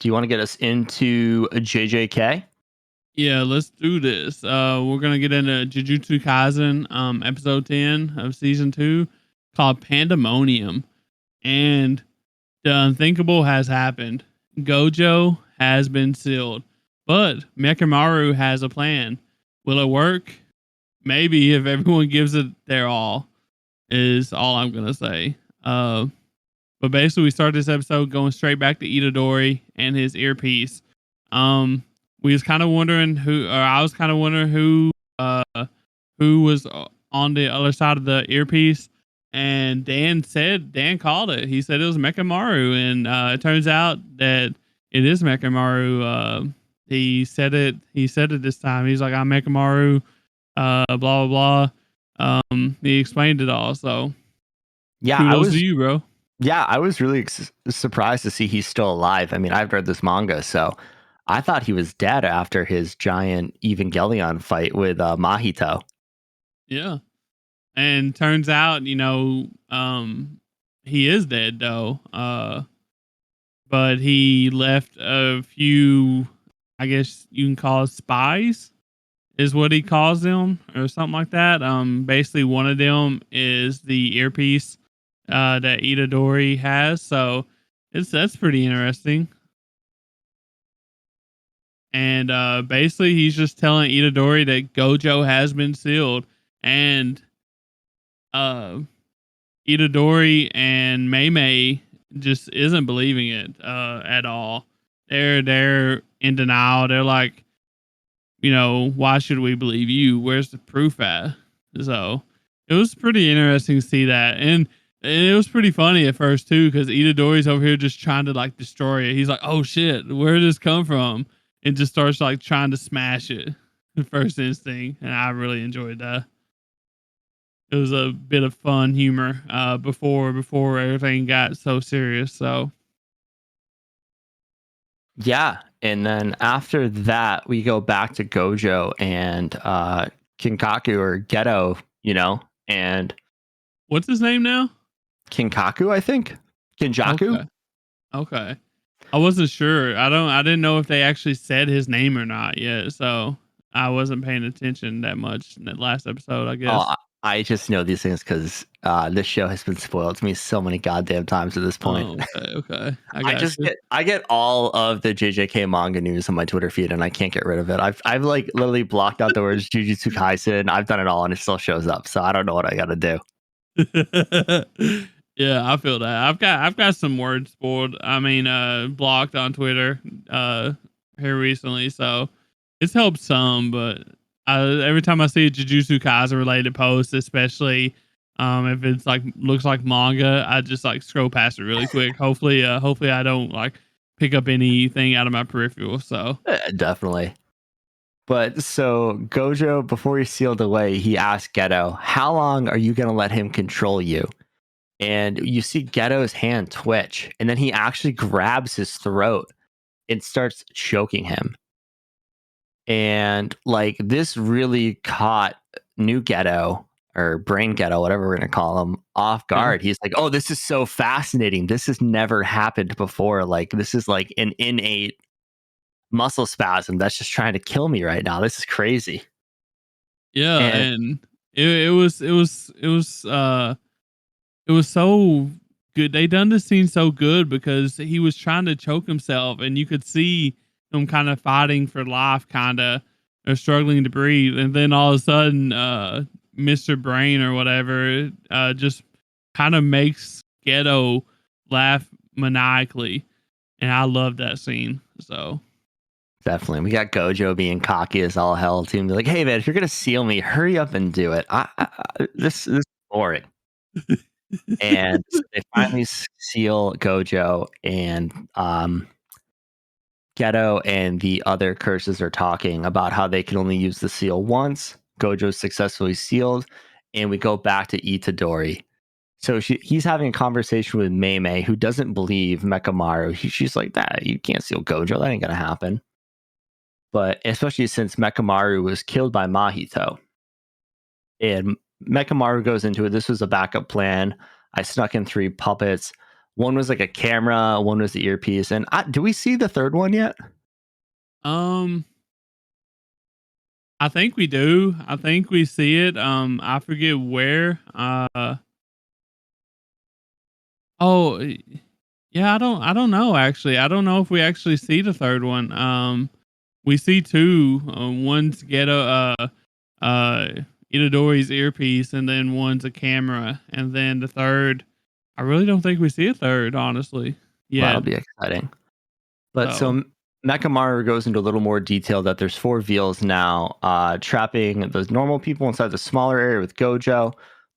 Do you want to get us into a JJK? Yeah, let's do this. We're gonna get into Jujutsu Kaisen, episode 10 of season 2, called Pandemonium. And the unthinkable has happened. Gojo has been sealed, but Mekamaru has a plan. Will it work? Maybe if everyone gives it their all, is all I'm gonna say. But basically, we start this episode going straight back to Itadori and his earpiece. Um, we was kind of wondering who, or I was kind of wondering uh, who was on the other side of the earpiece. And Dan called it. He said it was Mekamaru, and it turns out that it is Mekamaru. He said it. He said it this time. He's like, "I'm Mekamaru." Blah blah blah. He explained it all. So Yeah, kudos to you, bro. I was really surprised to see he's still alive. I mean, I've read this manga, so I thought he was dead after his giant Evangelion fight with Mahito. Yeah. And turns out, he is dead though. But he left a few, I guess you can call it spies, is what he calls them, or something like that. Basically one of them is the earpiece that Itadori has. So that's pretty interesting. And basically he's just telling Itadori that Gojo has been sealed, and Itadori and Mei just isn't believing it at all. They're in denial. They're like, why should we believe you? Where's the proof at? So it was pretty interesting to see that, and it was pretty funny at first too, because Itadori's over here just trying to like destroy it. He's like, "Oh shit, where did this come from?" And just starts like trying to smash it. The first instinct, and I really enjoyed that. It was a bit of fun humor before everything got so serious. So Yeah, and then after that, we go back to Gojo and Kinkaku or Geto, and what's his name now? Kinkaku, I think. Kinjaku. Okay. I wasn't sure. I didn't know if they actually said his name or not yet. So I wasn't paying attention that much in that last episode, I guess. Oh, I just know these things because this show has been spoiled to me so many goddamn times at this point. Oh, okay. I got you. I get all of the JJK manga news on my Twitter feed, and I can't get rid of it. I've like literally blocked out the words Jujutsu Kaisen. I've done it all, and it still shows up. So I don't know what I got to do. Yeah, I feel that. I've got some words spoiled. I mean, blocked on Twitter here recently, so it's helped some. But every time I see a Jujutsu Kaisen related post, especially if it's like looks like manga, I just like scroll past it really quick. Hopefully I don't like pick up anything out of my peripheral. So Definitely. But so Gojo, before he sealed away, he asked Geto, "How long are you going to let him control you?" And you see Geto's hand twitch, and then he actually grabs his throat and starts choking him. And like this really caught New Geto or Brain Geto, whatever we're going to call him, off guard. He's like, "Oh, this is so fascinating. This has never happened before. Like this is like an innate muscle spasm that's just trying to kill me right now. This is crazy." yeah, and it was so good. They done this scene so good because he was trying to choke himself, and you could see him kind of fighting for life, kind of, or struggling to breathe. And then all of a sudden, Mr. Brain or whatever, just kind of makes Geto laugh maniacally, and I love that scene. So definitely, we got Gojo being cocky as all hell to be like, "Hey man, if you're gonna seal me, hurry up and do it. This is boring." And so they finally seal Gojo, and Geto and the other curses are talking about how they can only use the seal once. Gojo's successfully sealed, and we go back to Itadori. So he's having a conversation with Mei, who doesn't believe Mekamaru. She's like, "That you can't seal Gojo. That ain't gonna happen." But especially since Mekamaru was killed by Mahito, and Mekamaru goes into it. This was a backup plan. I snuck in 3 puppets. One was like a camera, one was the earpiece. And do we see the third one yet? Um, I think we do. I think we see it. I forget where. Oh, yeah. I don't know. Actually, I don't know if we actually see the third one. We see two. One's Ghetto. Itadori's earpiece, and then one's a camera, and then the third. I really don't think we see a third, honestly. Well, Yeah. that'll be exciting. But so So Mechamaru goes into a little more detail that there's 4 Veals now, trapping the normal people inside the smaller area with Gojo.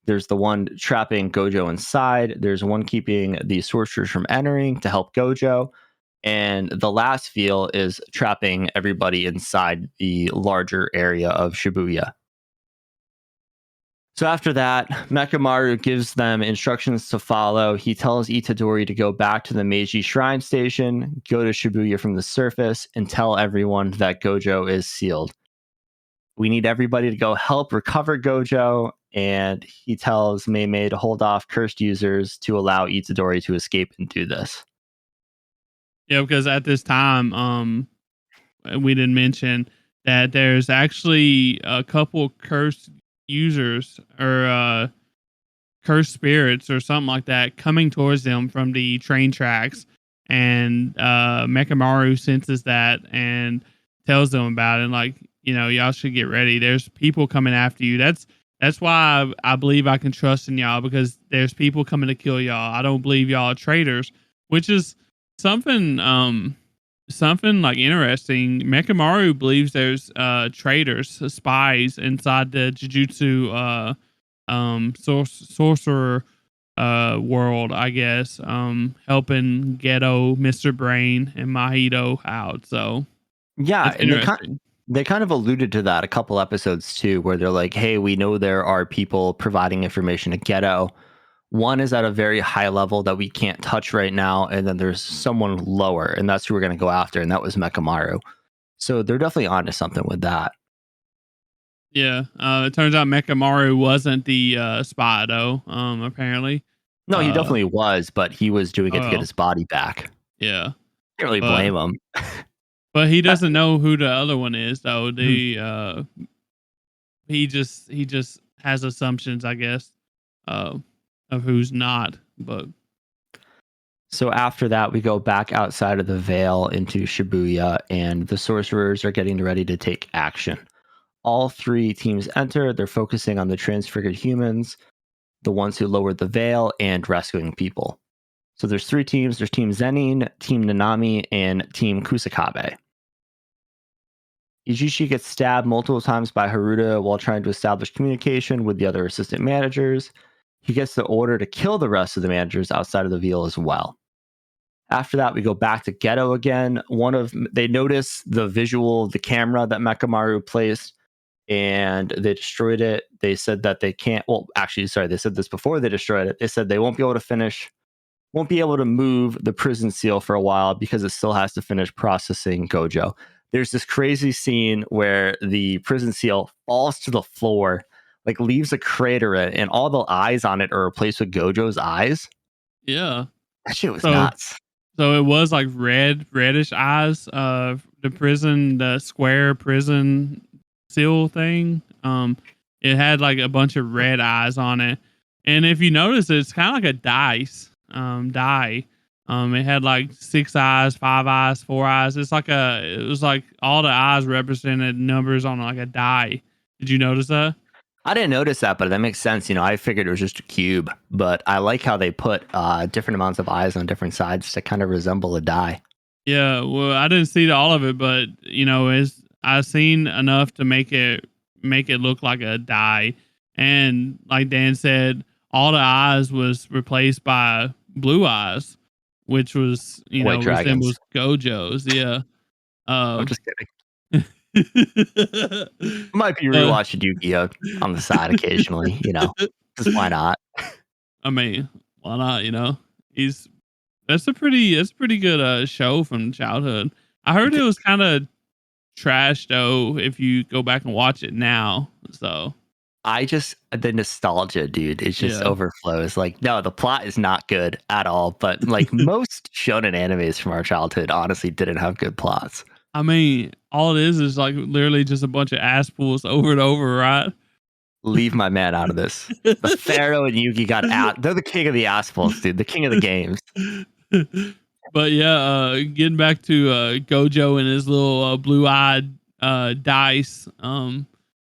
There's the one trapping Gojo inside. There's one keeping the sorcerers from entering to help Gojo. And the last Veal is trapping everybody inside the larger area of Shibuya. So after that, Mechamaru gives them instructions to follow. He tells Itadori to go back to the Meiji Shrine Station, go to Shibuya from the surface, and tell everyone that Gojo is sealed. We need everybody to go help recover Gojo, and he tells Meimei to hold off cursed users to allow Itadori to escape and do this. yeah, because at this time, we didn't mention that there's actually a couple cursed users or cursed spirits or something like that coming towards them from the train tracks, and Mechamaru senses that and tells them about it. And like, y'all should get ready. There's people coming after you. That's why I believe I can trust in y'all, because there's people coming to kill y'all. I don't believe y'all are traitors, which is something something like interesting. Mechamaru believes there's traitors, spies inside the Jujutsu sorcerer world, I guess, helping Ghetto, Mr. Brain, and Mahito out. So Yeah, that's and interesting. they kind of alluded to that a couple episodes too, where they're like, "Hey, we know there are people providing information to Ghetto. One is at a very high level that we can't touch right now, and then there's someone lower, and that's who we're going to go after, and that was Mechamaru." So they're definitely onto something with that. Yeah, it turns out Mechamaru wasn't the spy though. Apparently. No, he Uh, definitely was, but he was doing it to get oh his body back. yeah, Can't really but blame him. he Uh, doesn't know who the other one is though. hmm. He just has assumptions, I guess, uh, of who's not. But So after that, we go back outside of the Veil into Shibuya, and the sorcerers are getting ready to take action. All 3 teams enter. They're focusing on the transfigured humans, the ones who lowered the veil, and rescuing people. So there's 3 teams. There's Team Zenin, Team Nanami, and Team Kusakabe. Ijishi gets stabbed multiple times by Haruta while trying to establish communication with the other assistant managers. He gets the order to kill the rest of the managers outside of the veil as well. After that, we go back to Ghetto again. They notice the visual, the camera that Mechamaru placed, and they destroyed it. They said that they can't. Well, actually, sorry, they said this before they destroyed it. They said they won't be able to move the prison seal for a while because it still has to finish processing Gojo. There's this crazy scene where the prison seal falls to the floor, like leaves a crater in it, and all the eyes on it are replaced with Gojo's eyes. yeah, That shit was so nuts. so it was like reddish eyes. The square prison seal thing. It had like a bunch of red eyes on it, and if you notice, it's kind of like a die. It had like 6 eyes, 5 eyes, 4 eyes. It was like all the eyes represented numbers on like a die. Did you notice that? I didn't notice that, but that makes sense. I figured it was just a cube, but I like how they put different amounts of eyes on different sides to kind of resemble a die. Yeah, well, I didn't see all of it, but I've seen enough to make it look like a die. And like Dan said, all the eyes was replaced by blue eyes, which was White dragons. resembles Gojo's. Yeah. I'm Um. just kidding. Might be uh, rewatching Yu-Gi-Oh on the side occasionally, because why not? I mean, why not? He's that's a pretty good show from childhood. I heard it was kind of trash though if you go back and watch it now. So the nostalgia, dude, it just Yeah. overflows. Like, no, the plot is not good at all, but like most shonen animes from our childhood honestly didn't have good plots. I mean, all it is like literally just a bunch of ass pulls over and over, right? Leave my man out of this. The Pharaoh and Yugi got out. They're the king of the assholes, dude. The king of the games. But yeah, getting back to Gojo and his little blue-eyed dice. Uh,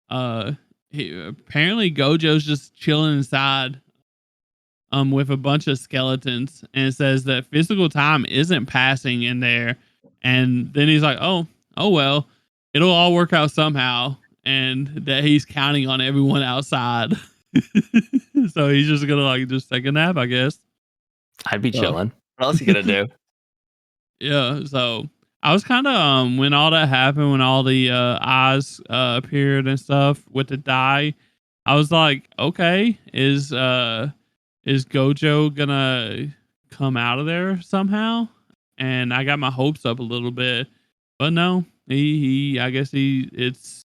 apparently Gojo's just chilling inside with a bunch of skeletons, and it says that physical time isn't passing in there. And then he's like, oh well, it'll all work out somehow, and that he's counting on everyone outside. So he's just gonna like just take a nap, I guess. I'd be So chilling. What else you gonna do? yeah, so I was kind of when all that happened, when all the eyes appeared and stuff with the dye, I was like, okay, is Gojo gonna come out of there somehow? And I got my hopes up a little bit, but no, he I guess it's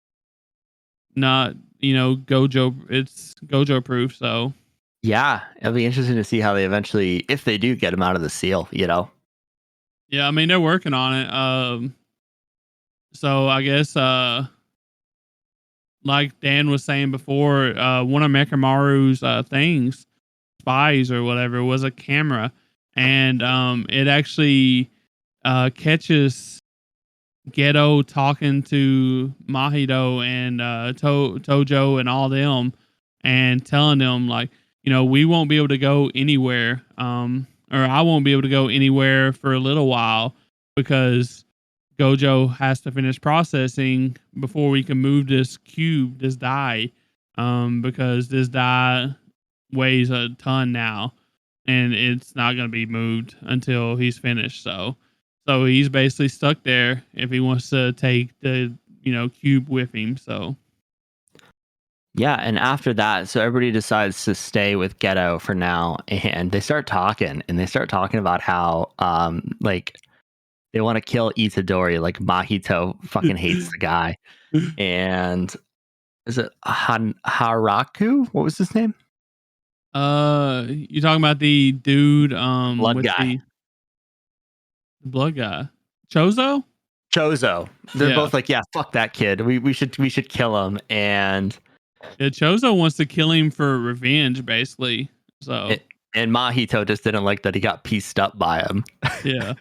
not, Gojo, it's Gojo proof. So Yeah, it'll be interesting to see how they eventually, if they do get him out of the seal, you know? yeah, I mean they're working on it. So I guess like Dan was saying before, one of Mekamaru's things, spies or whatever, was a camera, and it actually catches Geto talking to Mahito and Tojo and all them, and telling them like, we won't be able to go anywhere, or I won't be able to go anywhere for a little while because Gojo has to finish processing before we can move this cube, this die, because this die weighs a ton now, and it's not going to be moved until he's finished. So he's basically stuck there if he wants to take the cube with him. So Yeah, and after that, so everybody decides to stay with Geto for now, and they start talking, about how, like, they want to kill Itadori. Like, Mahito fucking hates the guy, and is it Haraku? What was his name? you talking about the dude Blood with guy. the blood guy, Chozo? Chozo. They're Yeah. both like, yeah, fuck that kid. We should kill him. And Yeah, Chozo wants to kill him for revenge, basically. So and Mahito just didn't like that he got pieced up by him. yeah.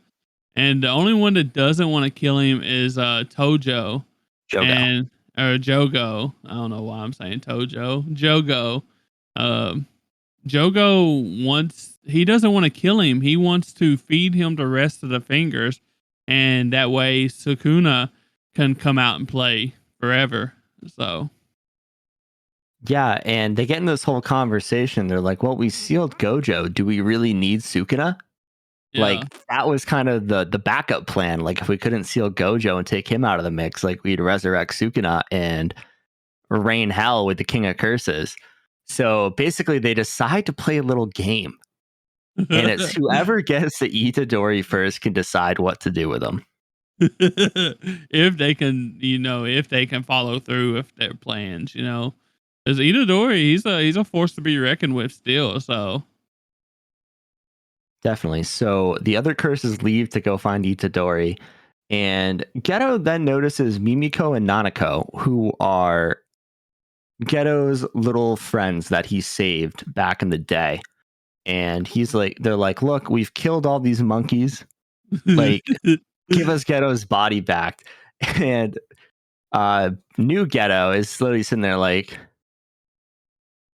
And the only one that doesn't want to kill him is Tojo Jogo. and or Jogo. I don't know why I'm saying Tojo. Jogo. Um, Jogo he doesn't want to kill him. He wants to feed him the rest of the fingers, and that way Sukuna can come out and play forever. So Yeah, and they get in this whole conversation. They're like, well, we sealed Gojo. Do we really need Sukuna? yeah. Like, that was kind of the backup plan. Like, if we couldn't seal Gojo and take him out of the mix, like, we'd resurrect Sukuna and rain hell with the King of Curses. So basically, they decide to play a little game. And it's whoever gets the Itadori first can decide what to do with them. If they can, if they can follow through with their plans, because Itadori, he's a force to be reckoned with still. So Definitely. So the other curses leave to go find Itadori. And Geto then notices Mimiko and Nanako, who are Geto's little friends that he saved back in the day. And they're like, look, we've killed all these monkeys. Like, give us Geto's body back. And new Geto is slowly sitting there like,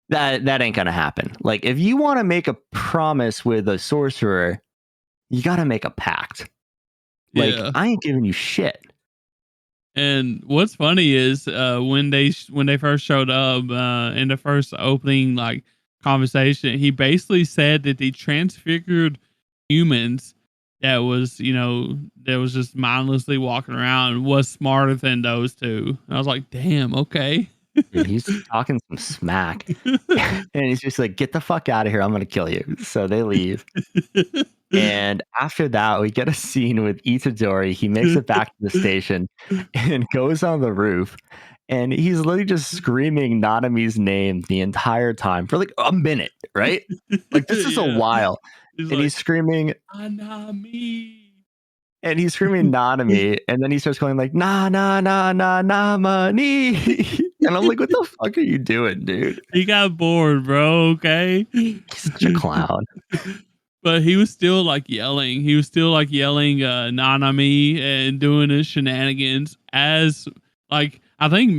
that ain't gonna happen. Like, if you want to make a promise with a sorcerer, you gotta make a pact. Like, yeah. I ain't giving you shit. And what's funny is when they first showed up in the first opening like conversation, he basically said that the transfigured humans that was just mindlessly walking around was smarter than those two. I was like, damn, okay. Dude, he's talking some smack. And he's just like, get the fuck out of here. I'm going to kill you. So they leave. And after that, we get a scene with Itadori. He makes it back to the station and goes on the roof. And he's literally just screaming Nanami's name the entire time for like a minute, right? Like this is a Yeah. while. He's And like, he's screaming Anami. Nanami, and then he starts going like na na na na na money. And I'm like, what the fuck are you doing, dude? He got bored, bro. Okay. He's such a clown. But he was still like yelling. He was still like yelling Nanami and doing his shenanigans as like I think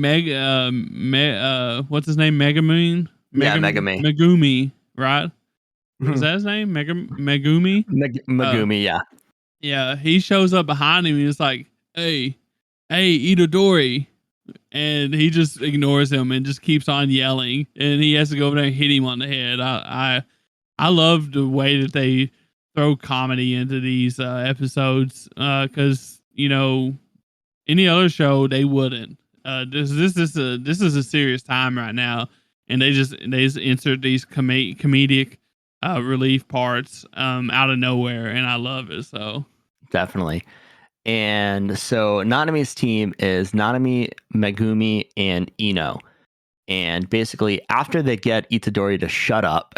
what's his name? Megamoon? Yeah, Megami. Megumi, right? Was Mhm. that his name? Megumi? Megumi, yeah. Yeah, he shows up behind him and it's like, hey, Itadori. And he just ignores him and just keeps on yelling. And he has to go over there and hit him on the head. I love the way that they throw comedy into these episodes because you know any other show they wouldn't. This is a serious time right now, and they just insert these comedic relief parts out of nowhere, and I love it. So Definitely. And so Nanami's team is Nanami, Megumi, and Ino. And basically, after they get Itadori to shut up,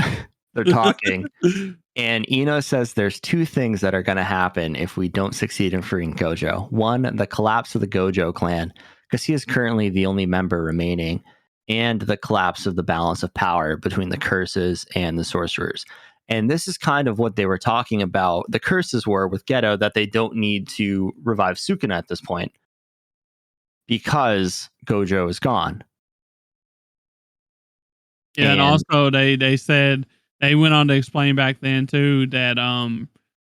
they're talking. And Ino says there's two things that are going to happen if we don't succeed in freeing Gojo. One, the collapse of the Gojo clan, because he is currently the only member remaining, and the collapse of the balance of power between the curses and the sorcerers. And this is kind of what they were talking about. The curses were with Geto that they don't need to revive Sukuna at this point because Gojo is gone. yeah, and also they said they went on to explain back then too that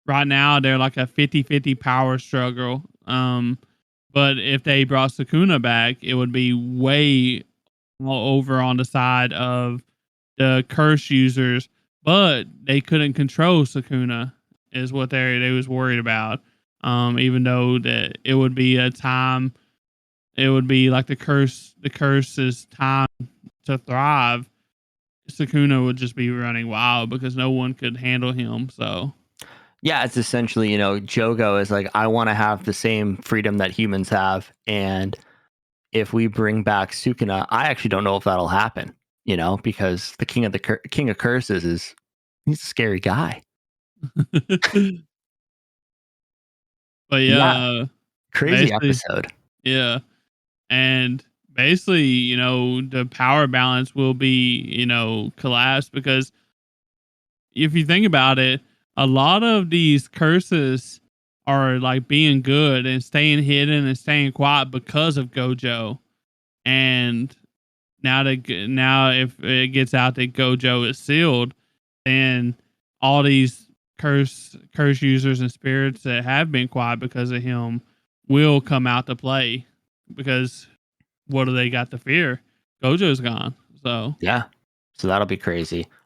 right now they're like a 50-50 power struggle. But if they brought Sukuna back, it would be way over on the side of the curse users, but they couldn't control Sukuna is what they was worried about. Even though that it would be a time, it would be like the curse's time to thrive. Sukuna would just be running wild because no one could handle him. So yeah, it's essentially, Jogo is like, I want to have the same freedom that humans have. And if we bring back Sukuna, I actually don't know if that'll happen, because the king of curses he's a scary guy. but Yeah, yeah, crazy basically, episode. yeah. And basically, the power balance will be, collapsed because if you think about it, a lot of these curses are like being good and staying hidden and staying quiet because of Gojo. And now if it gets out that Gojo is sealed, then all these curse users and spirits that have been quiet because of him will come out to play because what do they got to fear? Gojo's gone. So Yeah. So that'll be crazy.